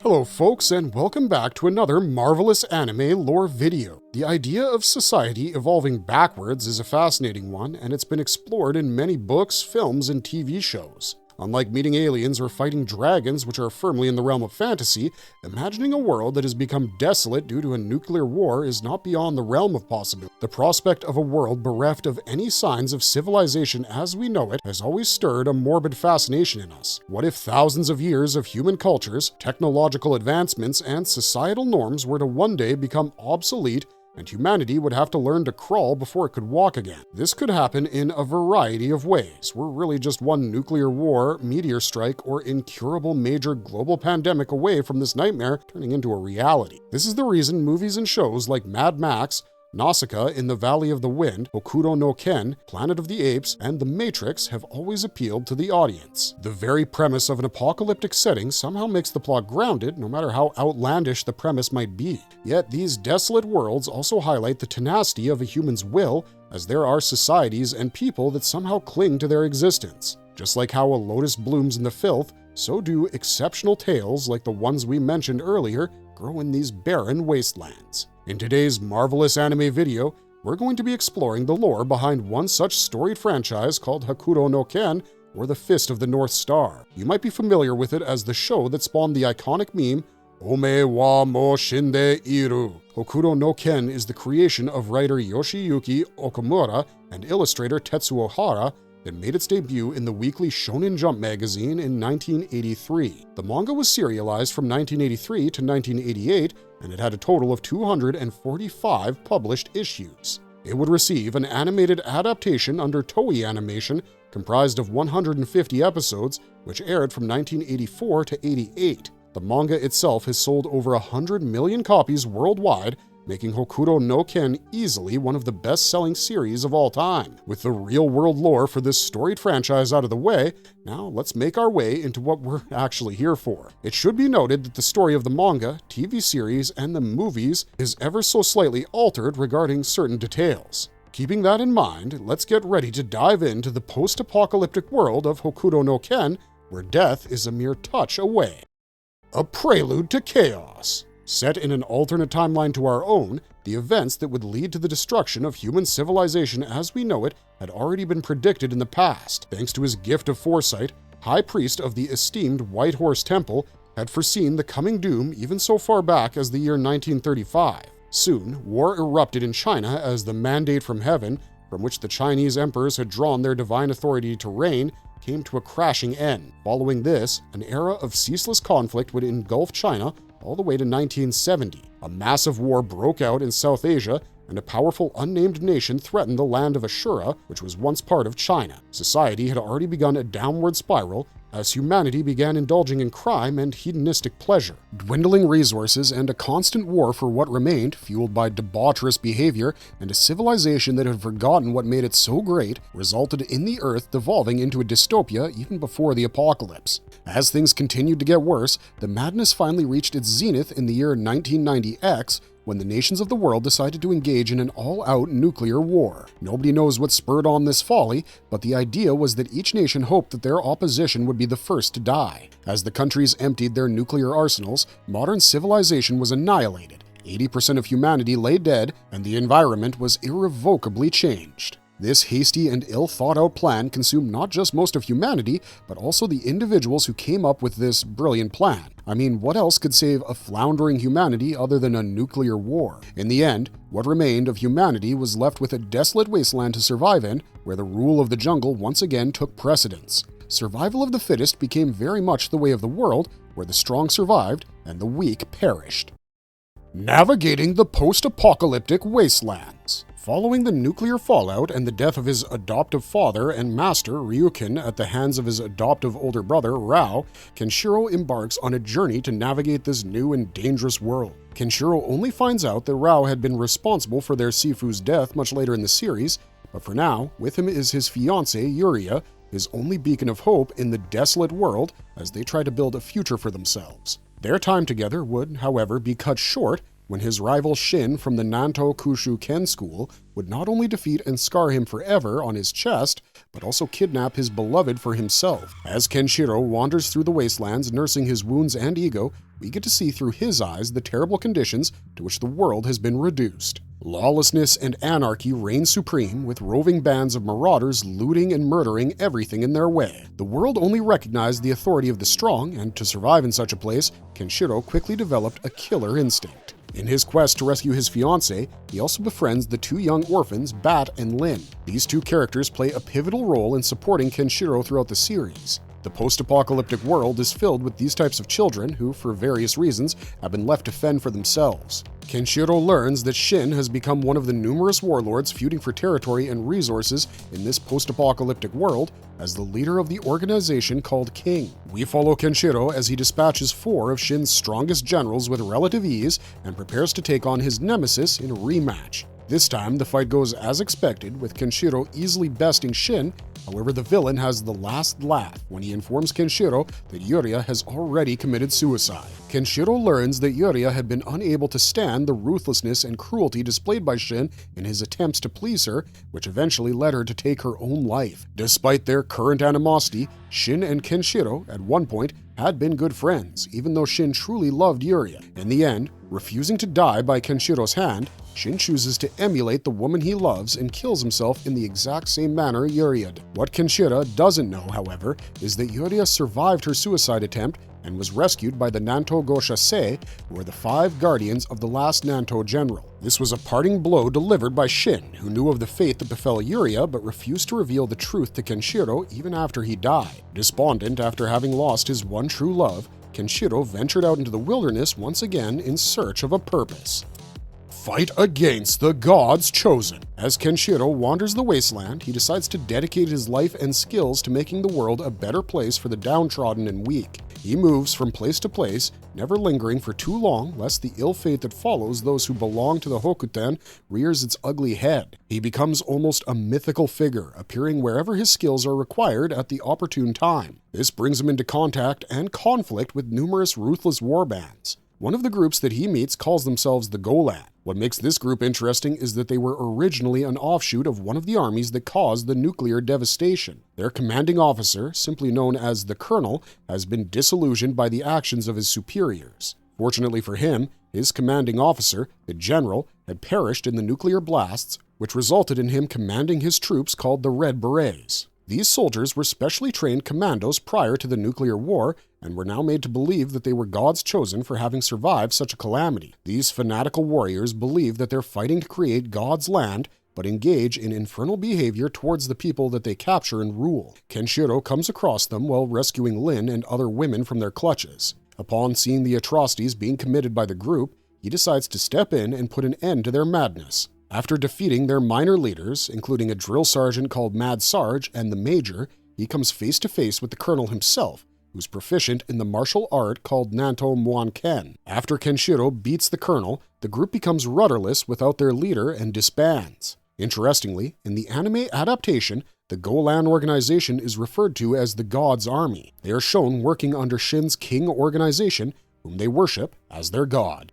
Hello folks, and welcome back to another marvelous anime lore video. The idea of society evolving backwards is a fascinating one, and it's been explored in many books, films, and TV shows. Unlike meeting aliens or fighting dragons, which are firmly in the realm of fantasy, imagining a world that has become desolate due to a nuclear war is not beyond the realm of possibility. The prospect of a world bereft of any signs of civilization as we know it has always stirred a morbid fascination in us. What if thousands of years of human cultures, technological advancements, and societal norms were to one day become obsolete and humanity would have to learn to crawl before it could walk again? This could happen in a variety of ways. We're really just one nuclear war, meteor strike, or incurable major global pandemic away from this nightmare turning into a reality. This is the reason movies and shows like Mad Max, Nausicaa in the Valley of the Wind, Hokuto no Ken, Planet of the Apes, and The Matrix have always appealed to the audience. The very premise of an apocalyptic setting somehow makes the plot grounded, no matter how outlandish the premise might be. Yet these desolate worlds also highlight the tenacity of a human's will, as there are societies and people that somehow cling to their existence. Just like how a lotus blooms in the filth, so do exceptional tales like the ones we mentioned earlier grow in these barren wastelands. In today's marvelous anime video, we're going to be exploring the lore behind one such storied franchise called Hokuto no Ken, or the Fist of the North Star. You might be familiar with it as the show that spawned the iconic meme, Ome wa mo shinde iru. Hokuto no Ken is the creation of writer Yoshiyuki Okamura and illustrator Tetsuo Hara that made its debut in the weekly Shonen Jump magazine in 1983. The manga was serialized from 1983 to 1988, and it had a total of 245 published issues. It would receive an animated adaptation under Toei Animation comprised of 150 episodes, which aired from 1984 to 88. The manga itself has sold over 100 million copies worldwide, making Hokuto no Ken easily one of the best-selling series of all time. With the real-world lore for this storied franchise out of the way, now let's make our way into what we're actually here for. It should be noted that the story of the manga, TV series, and the movies is ever so slightly altered regarding certain details. Keeping that in mind, let's get ready to dive into the post-apocalyptic world of Hokuto no Ken, where death is a mere touch away. A prelude to chaos. Set in an alternate timeline to our own, the events that would lead to the destruction of human civilization as we know it had already been predicted in the past. Thanks to his gift of foresight, High Priest of the esteemed White Horse Temple had foreseen the coming doom even so far back as the year 1935. Soon, war erupted in China as the mandate from heaven, from which the Chinese emperors had drawn their divine authority to reign, came to a crashing end. Following this, an era of ceaseless conflict would engulf China all the way to 1970. A massive war broke out in South Asia, and a powerful unnamed nation threatened the land of Ashura, which was once part of China. Society had already begun a downward spiral as humanity began indulging in crime and hedonistic pleasure. Dwindling resources and a constant war for what remained, fueled by debaucherous behavior and a civilization that had forgotten what made it so great, resulted in the Earth devolving into a dystopia even before the apocalypse. As things continued to get worse, the madness finally reached its zenith in the year 1990X, when the nations of the world decided to engage in an all-out nuclear war. Nobody knows what spurred on this folly, but the idea was that each nation hoped that their opposition would be the first to die. As the countries emptied their nuclear arsenals, modern civilization was annihilated. 80% of humanity lay dead, and the environment was irrevocably changed. This hasty and ill-thought-out plan consumed not just most of humanity, but also the individuals who came up with this brilliant plan. I mean, what else could save a floundering humanity other than a nuclear war? In the end, what remained of humanity was left with a desolate wasteland to survive in, where the rule of the jungle once again took precedence. Survival of the fittest became very much the way of the world, where the strong survived and the weak perished. Navigating the post-apocalyptic wastelands. Following the nuclear fallout and the death of his adoptive father and master, Ryukin, at the hands of his adoptive older brother, Rao, Kenshiro embarks on a journey to navigate this new and dangerous world. Kenshiro only finds out that Rao had been responsible for their Sifu's death much later in the series, but for now, with him is his fiancée, Yuria, his only beacon of hope in the desolate world as they try to build a future for themselves. Their time together would, however, be cut short when his rival Shin from the Nanto Kushu Ken school would not only defeat and scar him forever on his chest, but also kidnap his beloved for himself. As Kenshiro wanders through the wastelands nursing his wounds and ego, we get to see through his eyes the terrible conditions to which the world has been reduced. Lawlessness and anarchy reign supreme, with roving bands of marauders looting and murdering everything in their way. The world only recognized the authority of the strong, and to survive in such a place, Kenshiro quickly developed a killer instinct. In his quest to rescue his fiancée, he also befriends the two young orphans, Bat and Lin. These two characters play a pivotal role in supporting Kenshiro throughout the series. The post-apocalyptic world is filled with these types of children who, for various reasons, have been left to fend for themselves. Kenshiro learns that Shin has become one of the numerous warlords feuding for territory and resources in this post-apocalyptic world as the leader of the organization called King. We follow Kenshiro as he dispatches 4 of Shin's strongest generals with relative ease and prepares to take on his nemesis in a rematch. This time, the fight goes as expected, with Kenshiro easily besting Shin. However, the villain has the last laugh when he informs Kenshiro that Yuria has already committed suicide. Kenshiro learns that Yuria had been unable to stand the ruthlessness and cruelty displayed by Shin in his attempts to please her, which eventually led her to take her own life. Despite their current animosity, Shin and Kenshiro, at one point, had been good friends, even though Shin truly loved Yuria. In the end, refusing to die by Kenshiro's hand, Shin chooses to emulate the woman he loves and kills himself in the exact same manner Yuria did. What Kenshiro doesn't know, however, is that Yuria survived her suicide attempt and was rescued by the Nanto Goshasei, who are the 5 guardians of the last Nanto general. This was a parting blow delivered by Shin, who knew of the fate that befell Yuria but refused to reveal the truth to Kenshiro even after he died. Despondent after having lost his one true love, Kenshiro ventured out into the wilderness once again in search of a purpose. Fight against the gods chosen. As Kenshiro wanders the wasteland, he decides to dedicate his life and skills to making the world a better place for the downtrodden and weak. He moves from place to place, never lingering for too long lest the ill fate that follows those who belong to the Hokuto rears its ugly head. He becomes almost a mythical figure, appearing wherever his skills are required at the opportune time. This brings him into contact and conflict with numerous ruthless warbands. One of the groups that he meets calls themselves the Golan. What makes this group interesting is that they were originally an offshoot of one of the armies that caused the nuclear devastation. Their commanding officer, simply known as the Colonel, has been disillusioned by the actions of his superiors. Fortunately for him, his commanding officer, the General, had perished in the nuclear blasts, which resulted in him commanding his troops called the Red Berets. These soldiers were specially trained commandos prior to the nuclear war and were now made to believe that they were gods chosen for having survived such a calamity. These fanatical warriors believe that they're fighting to create God's land, but engage in infernal behavior towards the people that they capture and rule. Kenshiro comes across them while rescuing Lin and other women from their clutches. Upon seeing the atrocities being committed by the group, he decides to step in and put an end to their madness. After defeating their minor leaders, including a drill sergeant called Mad Sarge and the Major, he comes face to face with the Colonel himself, who's proficient in the martial art called Nanto Muan Ken. After Kenshiro beats the Colonel, the group becomes rudderless without their leader and disbands. Interestingly, in the anime adaptation, the Golan organization is referred to as the God's Army. They are shown working under Shin's king organization, whom they worship as their god.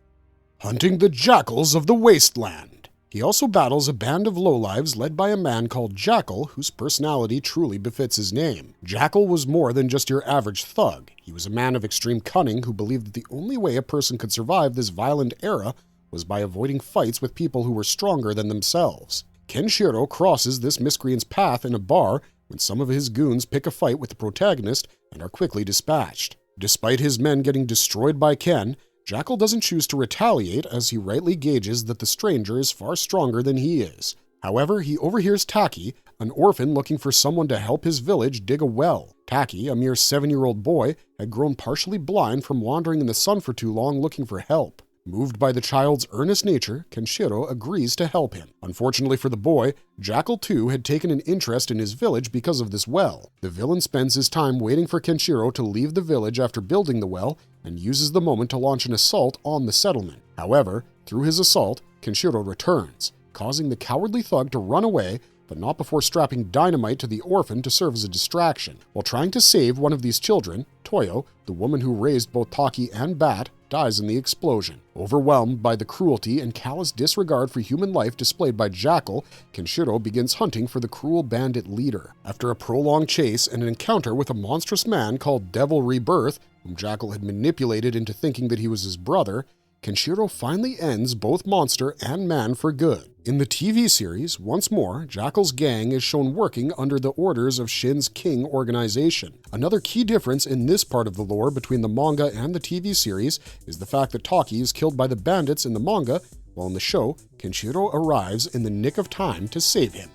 Hunting the jackals of the wasteland. He also battles a band of lowlives led by a man called Jackal, whose personality truly befits his name. Jackal was more than just your average thug. He was a man of extreme cunning who believed that the only way a person could survive this violent era was by avoiding fights with people who were stronger than themselves. Kenshiro crosses this miscreant's path in a bar when some of his goons pick a fight with the protagonist and are quickly dispatched. Despite his men getting destroyed by Ken, Jackal doesn't choose to retaliate as he rightly gauges that the stranger is far stronger than he is. However, he overhears Taki, an orphan looking for someone to help his village dig a well. Taki, a mere 7-year-old boy, had grown partially blind from wandering in the sun for too long looking for help. Moved by the child's earnest nature, Kenshiro agrees to help him. Unfortunately for the boy, Jackal too had taken an interest in his village because of this well. The villain spends his time waiting for Kenshiro to leave the village after building the well and uses the moment to launch an assault on the settlement. However, through his assault, Kenshiro returns, causing the cowardly thug to run away, but not before strapping dynamite to the orphan to serve as a distraction. While trying to save one of these children, Toyo, the woman who raised both Taki and Bat, dies in the explosion. Overwhelmed by the cruelty and callous disregard for human life displayed by Jackal, Kenshiro begins hunting for the cruel bandit leader. After a prolonged chase and an encounter with a monstrous man called Devil Rebirth, whom Jackal had manipulated into thinking that he was his brother, Kenshiro finally ends both monster and man for good. In the TV series, once more, Jackal's gang is shown working under the orders of Shin's King organization. Another key difference in this part of the lore between the manga and the TV series is the fact that Taki is killed by the bandits in the manga, while in the show, Kenshiro arrives in the nick of time to save him.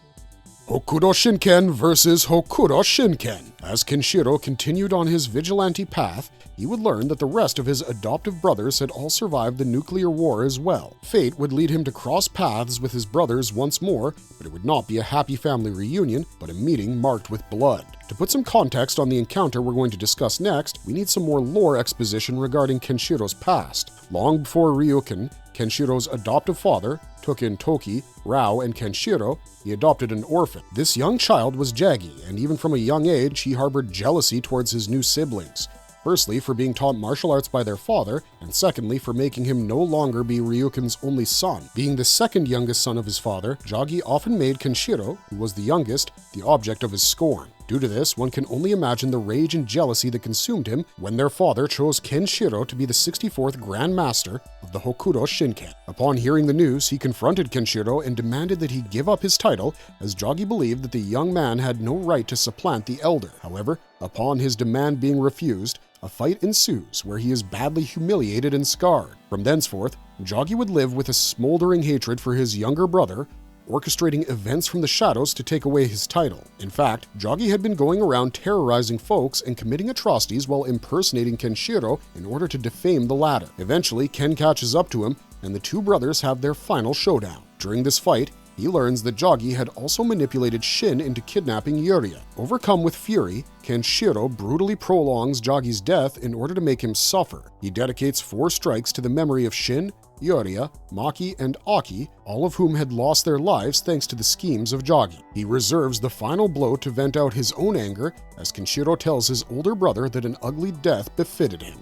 Hokuto Shinken versus Hokuto Shinken. As Kenshiro continued on his vigilante path, he would learn that the rest of his adoptive brothers had all survived the nuclear war as well. Fate would lead him to cross paths with his brothers once more, but it would not be a happy family reunion, but a meeting marked with blood. To put some context on the encounter we're going to discuss next, we need some more lore exposition regarding Kenshiro's past. Long before Ryuken, Kenshiro's adoptive father, took in Toki, Rao, and Kenshiro, he adopted an orphan. This young child was Jaggy, and even from a young age, he harbored jealousy towards his new siblings. Firstly, for being taught martial arts by their father, and secondly, for making him no longer be Ryuken's only son. Being the second youngest son of his father, Jaggy often made Kenshiro, who was the youngest, the object of his scorn. Due to this, one can only imagine the rage and jealousy that consumed him when their father chose Kenshiro to be the 64th Grand Master of the Hokuto Shinken. Upon hearing the news, he confronted Kenshiro and demanded that he give up his title, as Jaggy believed that the young man had no right to supplant the elder. However, upon his demand being refused, a fight ensues where he is badly humiliated and scarred. From thenceforth, Jaggy would live with a smoldering hatred for his younger brother, orchestrating events from the shadows to take away his title. In fact, Jaggy had been going around terrorizing folks and committing atrocities while impersonating Kenshiro in order to defame the latter. Eventually, Ken catches up to him, and the two brothers have their final showdown. During this fight, he learns that Jaggy had also manipulated Shin into kidnapping Yuria. Overcome with fury, Kenshiro brutally prolongs Jaggy's death in order to make him suffer. He dedicates 4 strikes to the memory of Shin, Yuria, Maki, and Aki, all of whom had lost their lives thanks to the schemes of Jaggy. He reserves the final blow to vent out his own anger, as Kenshiro tells his older brother that an ugly death befitted him.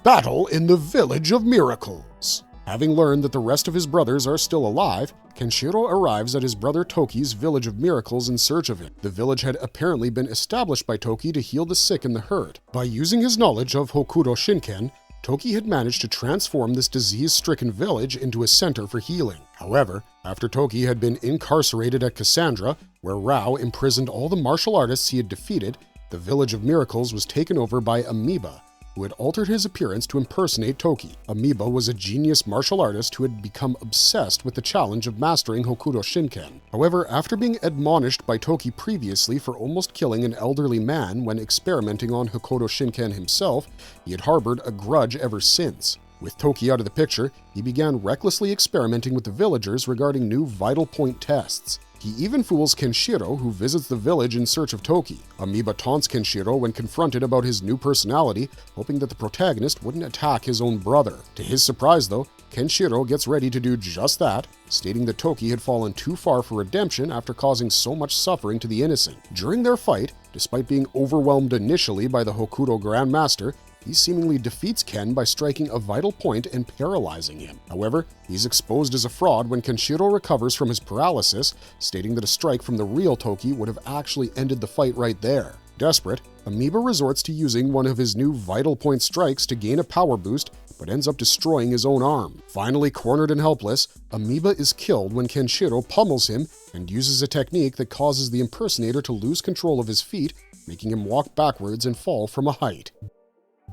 Battle in the Village of Miracles. Having learned that the rest of his brothers are still alive, Kenshiro arrives at his brother Toki's Village of Miracles in search of him. The village had apparently been established by Toki to heal the sick and the hurt. By using his knowledge of Hokuto Shinken, Toki had managed to transform this disease-stricken village into a center for healing. However, after Toki had been incarcerated at Cassandra, where Rao imprisoned all the martial artists he had defeated, the Village of Miracles was taken over by Amoeba, who had altered his appearance to impersonate Toki. Amoeba was a genius martial artist who had become obsessed with the challenge of mastering Hokuto Shinken. However, after being admonished by Toki previously for almost killing an elderly man when experimenting on Hokuto Shinken himself, he had harbored a grudge ever since. With Toki out of the picture, he began recklessly experimenting with the villagers regarding new vital point tests. He even fools Kenshiro, who visits the village in search of Toki. Amoeba taunts Kenshiro when confronted about his new personality, hoping that the protagonist wouldn't attack his own brother. To his surprise, though, Kenshiro gets ready to do just that, stating that Toki had fallen too far for redemption after causing so much suffering to the innocent. During their fight, despite being overwhelmed initially by the Hokuto Grandmaster, he seemingly defeats Ken by striking a vital point and paralyzing him. However, he's exposed as a fraud when Kenshiro recovers from his paralysis, stating that a strike from the real Toki would have actually ended the fight right there. Desperate, Amoeba resorts to using one of his new vital point strikes to gain a power boost, but ends up destroying his own arm. Finally cornered and helpless, Amoeba is killed when Kenshiro pummels him and uses a technique that causes the impersonator to lose control of his feet, making him walk backwards and fall from a height.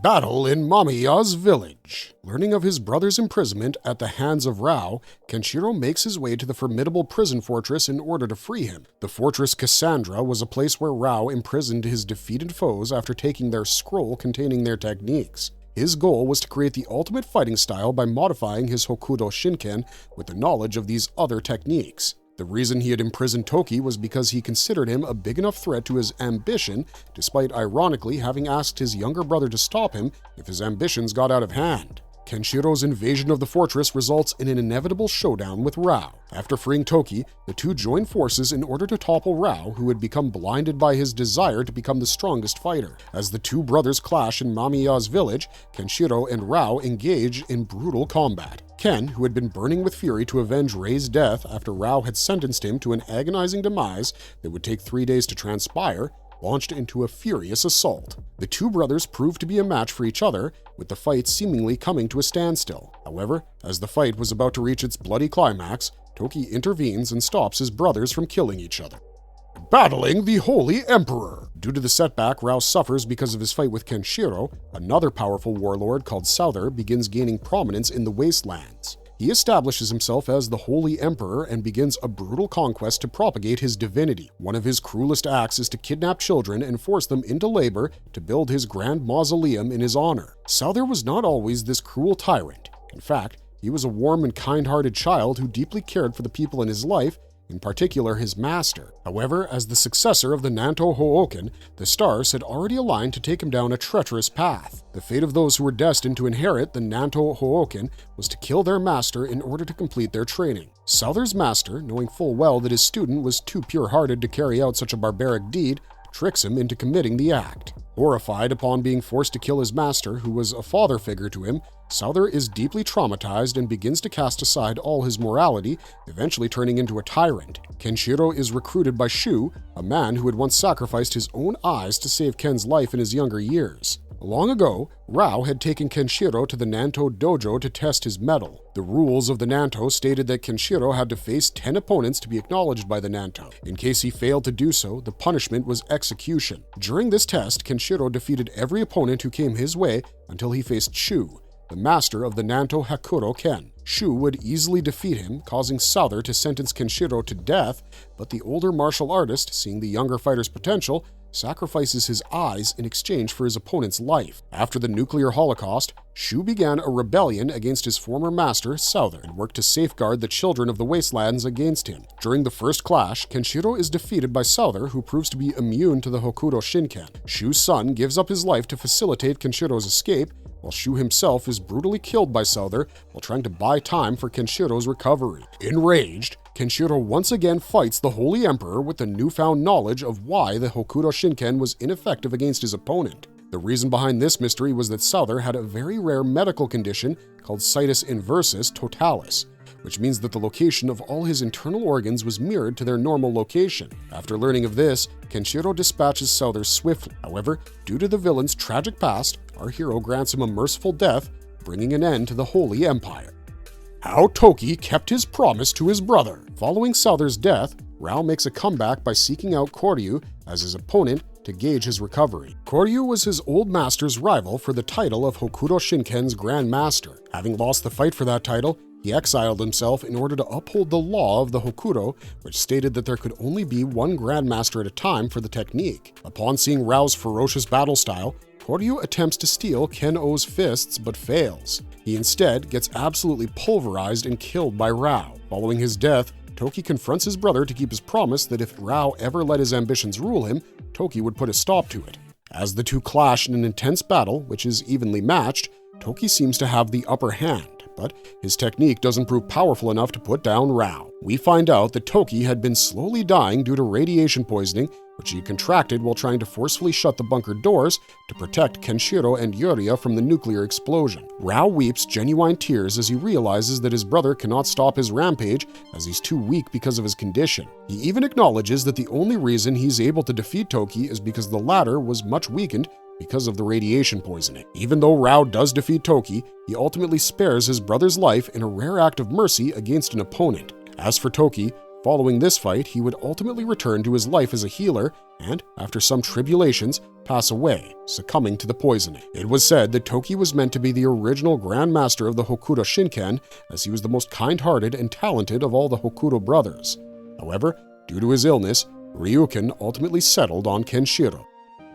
Battle in Mamiya's village. Learning of his brother's imprisonment at the hands of Rao, Kenshiro makes his way to the formidable prison fortress in order to free him. The fortress Cassandra was a place where Rao imprisoned his defeated foes after taking their scroll containing their techniques. His goal was to create the ultimate fighting style by modifying his Hokuto Shinken with the knowledge of these other techniques. The reason he had imprisoned Toki was because he considered him a big enough threat to his ambition, despite ironically having asked his younger brother to stop him if his ambitions got out of hand. Kenshiro's invasion of the fortress results in an inevitable showdown with Rao. After freeing Toki, the two join forces in order to topple Rao, who had become blinded by his desire to become the strongest fighter. As the two brothers clash in Mamiya's village, Kenshiro and Rao engage in brutal combat. Ken, who had been burning with fury to avenge Rei's death after Rao had sentenced him to an agonizing demise that would take 3 days to transpire, launched into a furious assault. The two brothers proved to be a match for each other, with the fight seemingly coming to a standstill. However, as the fight was about to reach its bloody climax, Toki intervenes and stops his brothers from killing each other. Battling the Holy Emperor. Due to the setback Rao suffers because of his fight with Kenshiro, another powerful warlord called Souther begins gaining prominence in the Wastelands. He establishes himself as the Holy Emperor and begins a brutal conquest to propagate his divinity. One of his cruelest acts is to kidnap children and force them into labor to build his grand mausoleum in his honor. Souther was not always this cruel tyrant. In fact, he was a warm and kind-hearted child who deeply cared for the people in his life, in particular his master. However, as the successor of the Nanto Hōoken, the stars had already aligned to take him down a treacherous path. The fate of those who were destined to inherit the Nanto Hōoken was to kill their master in order to complete their training. Souther's master, knowing full well that his student was too pure-hearted to carry out such a barbaric deed, tricks him into committing the act. Horrified upon being forced to kill his master, who was a father figure to him, Souther is deeply traumatized and begins to cast aside all his morality, eventually turning into a tyrant. Kenshiro is recruited by Shu, a man who had once sacrificed his own eyes to save Ken's life in his younger years. Long ago, Rao had taken Kenshiro to the Nanto dojo to test his mettle. The rules of the Nanto stated that Kenshiro had to face 10 opponents to be acknowledged by the Nanto. In case he failed to do so, the punishment was execution. During this test, Kenshiro defeated every opponent who came his way until he faced Shu, the master of the Nanto Hokuto Ken. Shu would easily defeat him, causing Souther to sentence Kenshiro to death, but the older martial artist, seeing the younger fighter's potential, sacrifices his eyes in exchange for his opponent's life. After the nuclear holocaust, Shu began a rebellion against his former master, Souther, and worked to safeguard the children of the Wastelands against him. During the first clash, Kenshiro is defeated by Souther, who proves to be immune to the Hokuto Shinken. Shu's son gives up his life to facilitate Kenshiro's escape, while Shu himself is brutally killed by Souther while trying to buy time for Kenshiro's recovery. Enraged, Kenshiro once again fights the Holy Emperor with the newfound knowledge of why the Hokuto Shinken was ineffective against his opponent. The reason behind this mystery was that Souther had a very rare medical condition called situs inversus totalis, which means that the location of all his internal organs was mirrored to their normal location. After learning of this, Kenshiro dispatches Souther swiftly. However, due to the villain's tragic past, our hero grants him a merciful death, bringing an end to the Holy Empire. How Toki kept his promise to his brother. Following Souther's death, Rao makes a comeback by seeking out Koryu as his opponent to gauge his recovery. Koryu was his old master's rival for the title of Hokuto Shinken's Grand Master. Having lost the fight for that title, he exiled himself in order to uphold the law of the Hokuto, which stated that there could only be one Grand Master at a time for the technique. Upon seeing Rao's ferocious battle style, Koryu attempts to steal Ken-Oh's fists but fails. He instead gets absolutely pulverized and killed by Rao. Following his death, Toki confronts his brother to keep his promise that if Rao ever let his ambitions rule him, Toki would put a stop to it. As the two clash in an intense battle, which is evenly matched, Toki seems to have the upper hand, but his technique doesn't prove powerful enough to put down Rao. We find out that Toki had been slowly dying due to radiation poisoning, which he contracted while trying to forcefully shut the bunker doors to protect Kenshiro and Yuria from the nuclear explosion. Rao weeps genuine tears as he realizes that his brother cannot stop his rampage as he's too weak because of his condition. He even acknowledges that the only reason he's able to defeat Toki is because the latter was much weakened because of the radiation poisoning. Even though Rao does defeat Toki, he ultimately spares his brother's life in a rare act of mercy against an opponent. As for Toki, following this fight, he would ultimately return to his life as a healer and, after some tribulations, pass away, succumbing to the poisoning. It was said that Toki was meant to be the original Grand Master of the Hokuto Shinken, as he was the most kind-hearted and talented of all the Hokuto brothers. However, due to his illness, Ryuken ultimately settled on Kenshiro.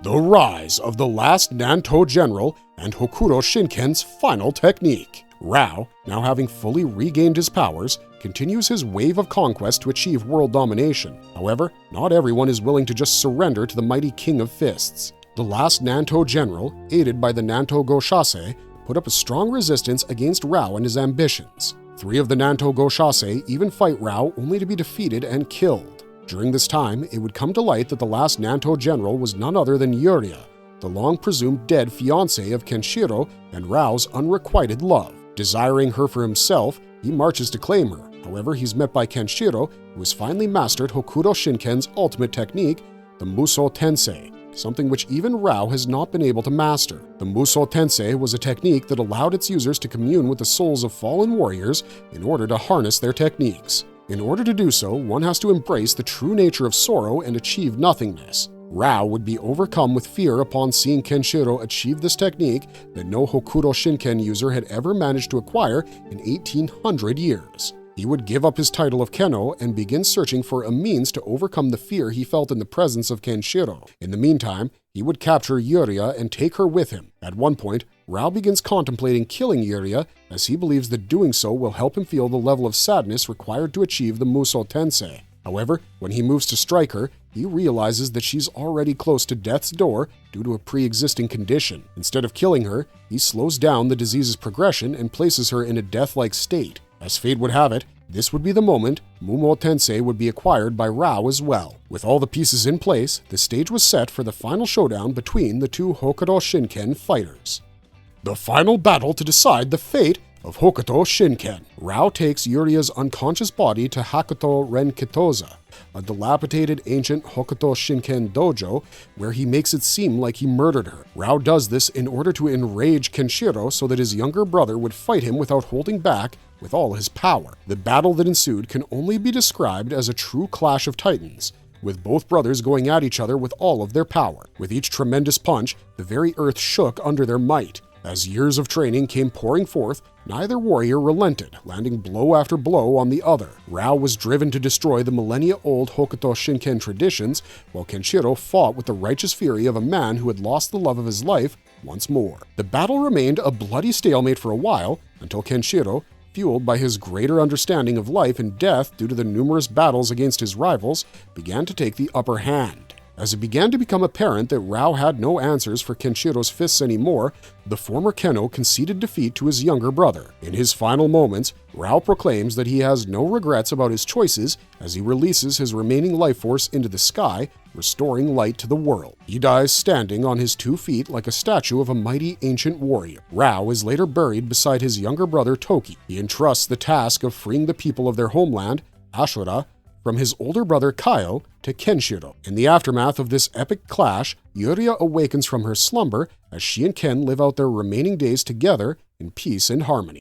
The rise of the last Nanto general and Hokuto Shinken's final technique. Rao, now having fully regained his powers, continues his wave of conquest to achieve world domination. However, not everyone is willing to just surrender to the mighty King of Fists. The last Nanto general, aided by the Nanto Goshase, put up a strong resistance against Rao and his ambitions. 3 of the Nanto Goshase even fight Rao only to be defeated and killed. During this time, it would come to light that the last Nanto general was none other than Yuria, the long-presumed dead fiancé of Kenshiro and Rao's unrequited love. Desiring her for himself, he marches to claim her. However, he's met by Kenshiro, who has finally mastered Hokuto Shinken's ultimate technique, the Muso Tensei, something which even Rao has not been able to master. The Muso Tensei was a technique that allowed its users to commune with the souls of fallen warriors in order to harness their techniques. In order to do so, one has to embrace the true nature of sorrow and achieve nothingness. Rao would be overcome with fear upon seeing Kenshiro achieve this technique that no Hokuto Shinken user had ever managed to acquire in 1800 years. He would give up his title of Kenno and begin searching for a means to overcome the fear he felt in the presence of Kenshiro. In the meantime, he would capture Yuria and take her with him. At one point, Rao begins contemplating killing Yuria as he believes that doing so will help him feel the level of sadness required to achieve the Muso Tensei. However, when he moves to strike her, he realizes that she's already close to death's door due to a pre-existing condition. Instead of killing her, he slows down the disease's progression and places her in a death-like state. As fate would have it, this would be the moment Mumo Tensei would be acquired by Rao as well. With all the pieces in place, the stage was set for the final showdown between the 2 Hokuto Shinken fighters. The final battle to decide the fate of Hokuto Shinken. Rao takes Yuria's unconscious body to Hakuto Renkitoza, a dilapidated ancient Hokuto Shinken dojo where he makes it seem like he murdered her. Rao does this in order to enrage Kenshiro so that his younger brother would fight him without holding back with all his power. The battle that ensued can only be described as a true clash of titans, with both brothers going at each other with all of their power. With each tremendous punch, the very earth shook under their might. As years of training came pouring forth, neither warrior relented, landing blow after blow on the other. Rao was driven to destroy the millennia-old Hokuto Shinken traditions, while Kenshiro fought with the righteous fury of a man who had lost the love of his life once more. The battle remained a bloody stalemate for a while, until Kenshiro, fueled by his greater understanding of life and death due to the numerous battles against his rivals, began to take the upper hand. As it began to become apparent that Rao had no answers for Kenshiro's fists anymore, the former Kenno conceded defeat to his younger brother. In his final moments, Rao proclaims that he has no regrets about his choices as he releases his remaining life force into the sky, restoring light to the world. He dies standing on his 2 feet like a statue of a mighty ancient warrior. Rao is later buried beside his younger brother Toki. He entrusts the task of freeing the people of their homeland, Ashura, from his older brother Kaio to Kenshiro. In the aftermath of this epic clash, Yuria awakens from her slumber as she and Ken live out their remaining days together in peace and harmony.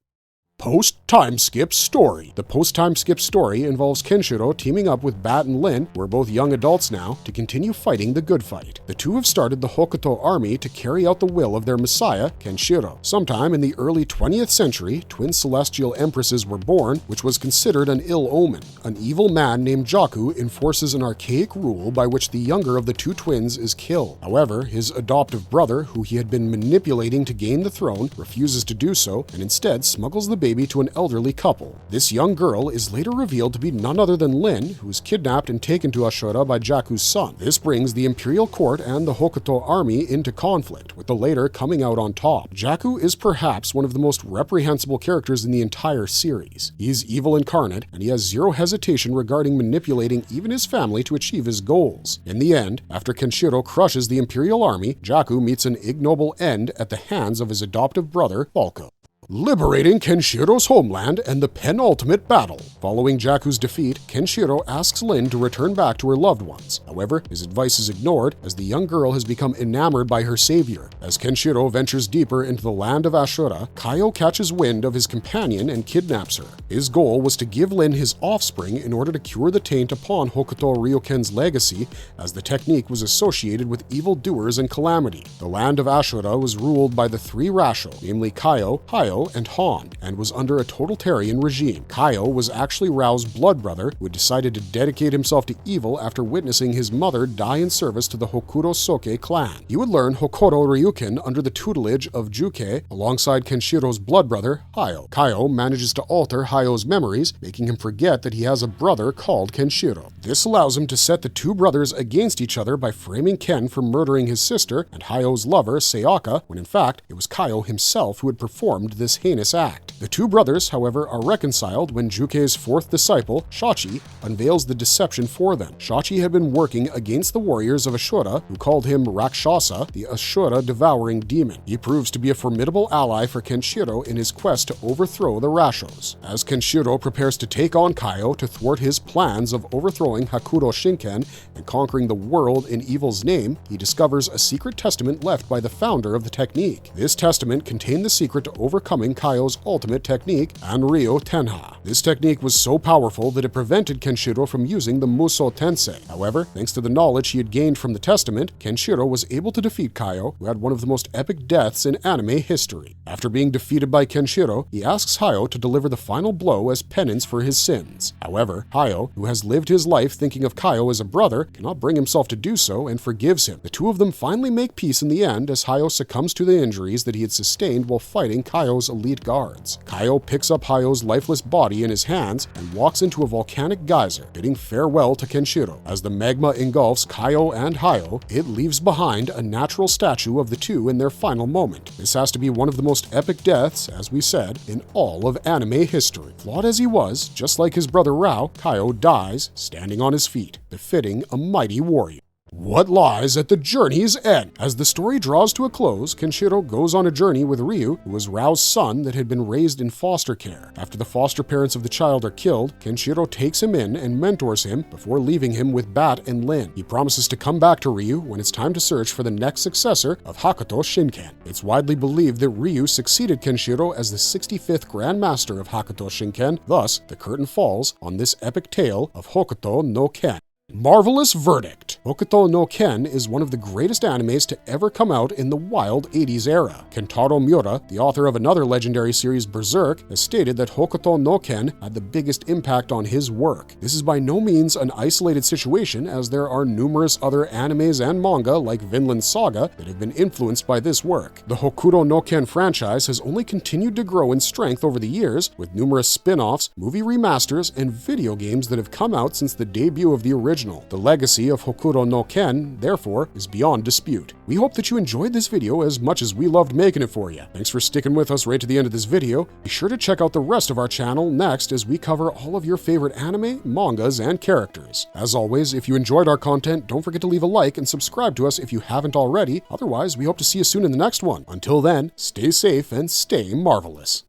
Post-time skip story. The post-time skip story involves Kenshiro teaming up with Bat and Lin, who are both young adults now, to continue fighting the good fight. The two have started the Hokuto army to carry out the will of their messiah, Kenshiro. Sometime in the early 20th century, twin celestial empresses were born, which was considered an ill omen. An evil man named Jaku enforces an archaic rule by which the younger of the 2 twins is killed. However, his adoptive brother, who he had been manipulating to gain the throne, refuses to do so and instead smuggles the baby to an elderly couple. This young girl is later revealed to be none other than Lin, who is kidnapped and taken to Ashura by Jaku's son. This brings the imperial court and the Hokuto army into conflict, with the latter coming out on top. Jaku is perhaps one of the most reprehensible characters in the entire series. He is evil incarnate, and he has zero hesitation regarding manipulating even his family to achieve his goals. In the end, after Kenshiro crushes the imperial army, Jaku meets an ignoble end at the hands of his adoptive brother, Falco. Liberating Kenshiro's homeland and the penultimate battle. Following Jaku's defeat, Kenshiro asks Lin to return back to her loved ones. However, his advice is ignored as the young girl has become enamored by her savior. As Kenshiro ventures deeper into the land of Ashura, Kaio catches wind of his companion and kidnaps her. His goal was to give Lin his offspring in order to cure the taint upon Hokuto Ryoken's legacy, as the technique was associated with evildoers and calamity. The land of Ashura was ruled by the 3 Rasho, namely Kaio, Hayo, Kaio and Han, and was under a totalitarian regime. Kaio was actually Rao's blood brother, who had decided to dedicate himself to evil after witnessing his mother die in service to the Hokuto Soke clan. He would learn Hokuto Ryukin under the tutelage of Juke, alongside Kenshiro's blood brother, Hayo. Kaio manages to alter Hayo's memories, making him forget that he has a brother called Kenshiro. This allows him to set the two brothers against each other by framing Ken for murdering his sister and Hayo's lover, Sayaka, when in fact it was Kaio himself who had performed this heinous act. The two brothers, however, are reconciled when Juke's fourth disciple, Shachi, unveils the deception for them. Shachi had been working against the warriors of Ashura, who called him Rakshasa, the Ashura-devouring demon. He proves to be a formidable ally for Kenshiro in his quest to overthrow the Rashos. As Kenshiro prepares to take on Kaio to thwart his plans of overthrowing Hokuto Shinken and conquering the world in evil's name, he discovers a secret testament left by the founder of the technique. This testament contained the secret to overcoming Kaio's ultimate technique, Anryo Tenha. This technique was so powerful that it prevented Kenshiro from using the Muso Tensei. However, thanks to the knowledge he had gained from the testament, Kenshiro was able to defeat Kaio, who had one of the most epic deaths in anime history. After being defeated by Kenshiro, he asks Hayo to deliver the final blow as penance for his sins. However, Hayo, who has lived his life thinking of Kaio as a brother, cannot bring himself to do so and forgives him. The two of them finally make peace in the end as Hayo succumbs to the injuries that he had sustained while fighting Kaio's elite guards. Kaio picks up Hayo's lifeless body in his hands and walks into a volcanic geyser, bidding farewell to Kenshiro. As the magma engulfs Kaio and Hayo, it leaves behind a natural statue of the two in their final moment. This has to be one of the most epic deaths, as we said, in all of anime history. Flawed as he was, just like his brother Rao, Kaio dies standing on his feet, befitting a mighty warrior. What lies at the journey's end? As the story draws to a close, Kenshiro goes on a journey with Ryu, who was Rao's son that had been raised in foster care. After the foster parents of the child are killed, Kenshiro takes him in and mentors him before leaving him with Bat and Lin. He promises to come back to Ryu when it's time to search for the next successor of Hokuto Shinken. It's widely believed that Ryu succeeded Kenshiro as the 65th Grand Master of Hokuto Shinken, thus the curtain falls on this epic tale of Hokuto no Ken. Marvelous verdict. Hokuto no Ken is one of the greatest animes to ever come out in the wild 80s era. Kentaro Miura, the author of another legendary series Berserk, has stated that Hokuto no Ken had the biggest impact on his work. This is by no means an isolated situation, as there are numerous other animes and manga like Vinland Saga that have been influenced by this work. The Hokuto no Ken franchise has only continued to grow in strength over the years, with numerous spin-offs, movie remasters, and video games that have come out since the debut of the original. The legacy of Hokuto no Ken, therefore, is beyond dispute. We hope that you enjoyed this video as much as we loved making it for you. Thanks for sticking with us right to the end of this video. Be sure to check out the rest of our channel next as we cover all of your favorite anime, mangas, and characters. As always, if you enjoyed our content, don't forget to leave a like and subscribe to us if you haven't already. Otherwise, we hope to see you soon in the next one. Until then, stay safe and stay marvelous.